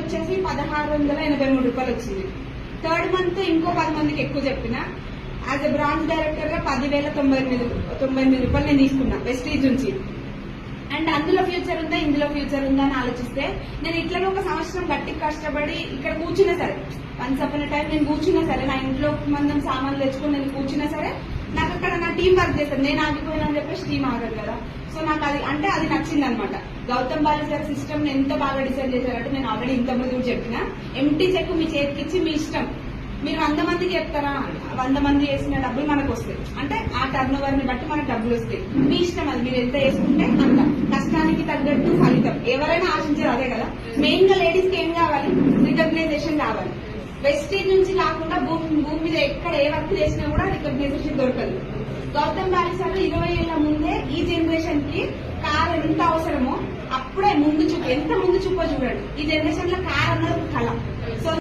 వచ్చేసి 1683 రూపాయలు వచ్చింది. థర్డ్ మంత్ ఇంకో 10 మందికి ఎక్కువ చెప్పిన. యాజ్ ఎ బ్రాంచ్ డైరెక్టర్ గా 10,098 రూపాయలు నేను తీసుకున్నా వెస్టీజ్ నుంచి. అండ్ అందులో ఫ్యూచర్ ఉందా ఇందులో ఫ్యూచర్ ఉందా అని ఆలోచిస్తే నేను ఇట్లనే ఒక సంవత్సరం గట్టి కష్టపడి ఇక్కడ కూర్చున్నా సరే, వన్స్ అపాన్ టైం నేను కూర్చున్నా సరే, నా ఇంట్లో మందం సామాన్లు తెచ్చుకుని నేను కూర్చున్నా సరే, నాకు అక్కడ నా టీం వర్క్ చేస్తాను. నేను ఆగిపోయినా అని చెప్పేసి టీం ఆగదు కదా. సో నాకు అది నచ్చింది అనమాట. గౌతమ్ బాలి సార్ సిస్టమ్ ఎంత బాగా డిసైడ్ చేశారంటే, నేను ఆల్రెడీ ఇంతకుముందు కూడా చెప్పిన, ఎంటీ చెక్ మీ చేతికిచ్చి మీ ఇష్టం, మీరు 100 మందికి చెప్తారా, 100 మంది వేసిన డబ్బులు మనకు వస్తాయి. అంటే ఆ టర్న్ ఓవర్ ని బట్టి మనకు డబ్బులు వస్తాయి. మీ ఇష్టం, అది మీరు ఎంత వేసుకుంటే అంత. కష్టానికి తగ్గట్టు ఫలితం ఎవరైనా ఆశించారు అదే కదా. మెయిన్ గా లేడీస్ కి ఏం కావాలి, రికగ్నైజేషన్ కావాలి. వెస్టీజ్ నుంచి కాకుండా భూమి మీద ఎక్కడ ఏ వర్క్ చేసినా కూడా రికగ్నైజేషన్ దొరకదు. గౌతమ్ బాలి సార్ 20 ఏళ్ల ముందే ఈ జనరేషన్ కి కార్ ఎంత అవసరమో అప్పుడే ముందు చూపు, ఎంత ముందు చూపో చూడండి. ఈ జనరేషన్ లో కార్ అన్నది కళ.